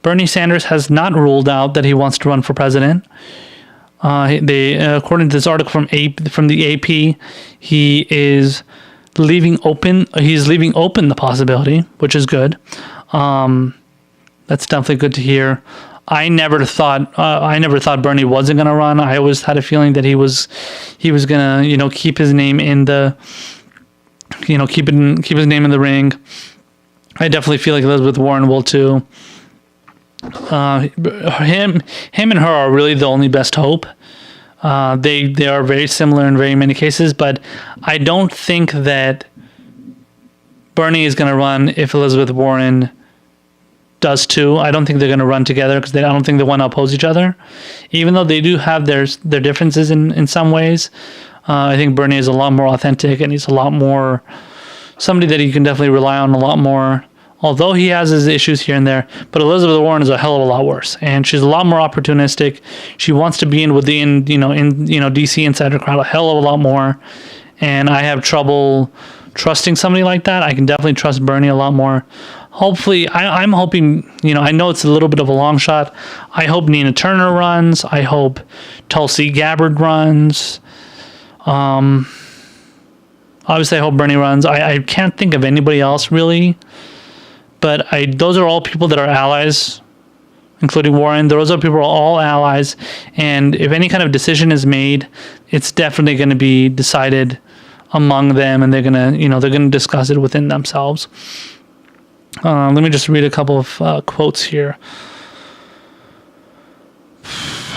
Bernie Sanders has not ruled out that he wants to run for president. According to this article from the AP, he is leaving open. He's leaving open the possibility, which is good. That's definitely good to hear. I never thought Bernie wasn't going to run. I always had a feeling that he was going to, keep his name in the, keep his name in the ring. I definitely feel like Elizabeth Warren will too. Him and her are really the only best hope. They are very similar in very many cases, but I don't think that Bernie is going to run if Elizabeth Warren does too. I don't think they're going to run together because I don't think they want to oppose each other, even though they do have their differences in some ways. I think Bernie is a lot more authentic, and he's a lot more somebody that you can definitely rely on a lot more, although he has his issues here and there. But Elizabeth Warren is a hell of a lot worse, and she's a lot more opportunistic. She wants to be in DC insider crowd a hell of a lot more, and I have trouble trusting somebody like that. I can definitely trust Bernie a lot more. Hopefully, I'm hoping, I know it's a little bit of a long shot. I hope Nina Turner runs. I hope Tulsi Gabbard runs. Obviously, I hope Bernie runs. I can't think of anybody else, really. But those are all people that are allies, including Warren. Those are people who are all allies. And if any kind of decision is made, it's definitely going to be decided among them, and they're going to discuss it within themselves. Let me just read a couple of quotes here.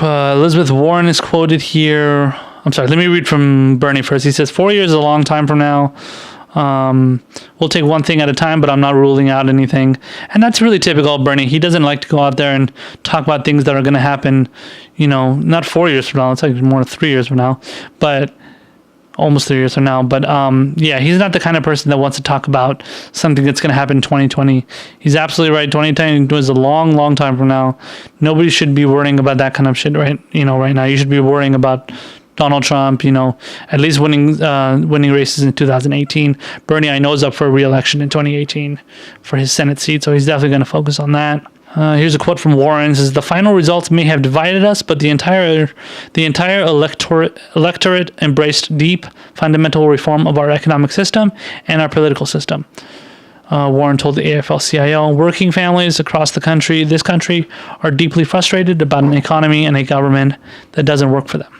Elizabeth Warren is quoted here. I'm sorry, let me read from Bernie first. He says, 4 years is a long time from now. We'll take one thing at a time, but I'm not ruling out anything. And that's really typical of Bernie. He doesn't like to go out there and talk about things that are going to happen, not 4 years from now. It's like more 3 years from now, but almost 3 years from now. But he's not the kind of person that wants to talk about something that's going to happen in 2020. He's absolutely right. 2020 is a long, long time from now. Nobody should be worrying about that kind of shit right now. You should be worrying about Donald Trump, at least winning races in 2018. Bernie, I know, is up for re-election in 2018 for his Senate seat, so he's definitely going to focus on that. Here's a quote from Warren. It says, the final results may have divided us, but the entire electorate embraced deep, fundamental reform of our economic system and our political system. Warren told the AFL-CIO, working families across this country are deeply frustrated about an economy and a government that doesn't work for them.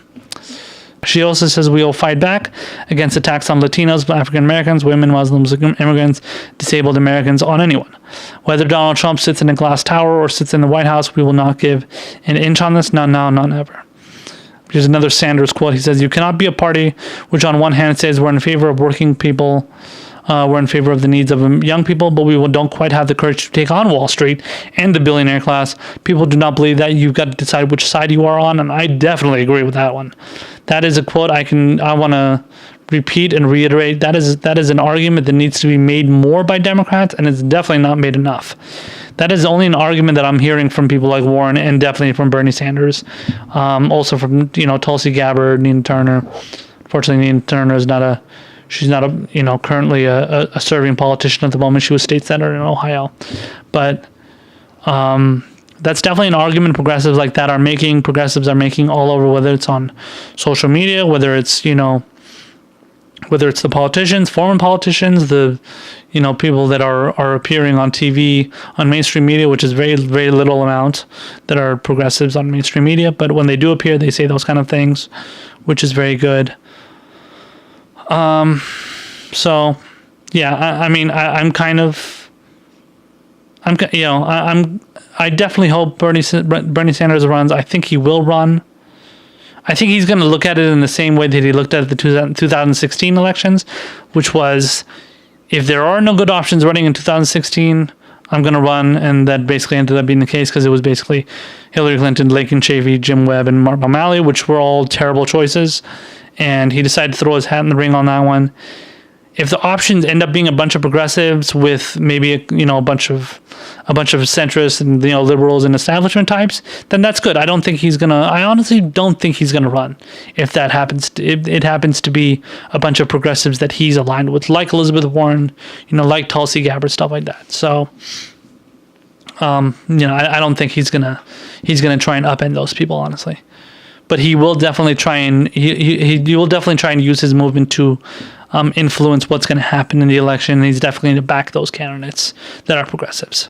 She also says we will fight back against attacks on Latinos, African Americans, women, Muslims, immigrants, disabled Americans, on anyone. Whether Donald Trump sits in a glass tower or sits in the White House, we will not give an inch on this, not now, not ever. Here's another Sanders quote. He says, you cannot be a party which on one hand says we're in favor of working people, we're in favor of the needs of young people, but we don't quite have the courage to take on Wall Street and the billionaire class. People do not believe that. You've got to decide which side you are on, and I definitely agree with that one. That is a quote I want to repeat and reiterate. That is an argument that needs to be made more by Democrats, and it's definitely not made enough. That is only an argument that I'm hearing from people like Warren and definitely from Bernie Sanders, also from Tulsi Gabbard, Nina Turner. Unfortunately, Nina Turner is she's not currently a serving politician at the moment. She was state senator in Ohio, but that's definitely an argument progressives like that are making. Progressives are making all over, whether it's on social media, whether it's the politicians, former politicians, the people that are appearing on TV, on mainstream media, which is very, very little amount that are progressives on mainstream media. But when they do appear, they say those kind of things, which is very good. So yeah, I definitely hope Bernie Sanders runs. I think he will run. I think he's going to look at it in the same way that he looked at the 2016 elections, which was, if there are no good options running in 2016, I'm going to run. And that basically ended up being the case, because it was basically Hillary Clinton, Laken Chafee, Jim Webb, and Mark O'Malley, which were all terrible choices. And he decided to throw his hat in the ring on that one. If the options end up being a bunch of progressives with maybe a bunch of centrists and liberals and establishment types, then that's good. I honestly don't think he's gonna run if that happens. If it happens to be a bunch of progressives that he's aligned with, like Elizabeth Warren, like Tulsi Gabbard, stuff like that. So I don't think he's gonna try and upend those people, honestly. But he will definitely try and he will definitely try and use his movement to influence what's going to happen in the election. He's definitely going to back those candidates that are progressives.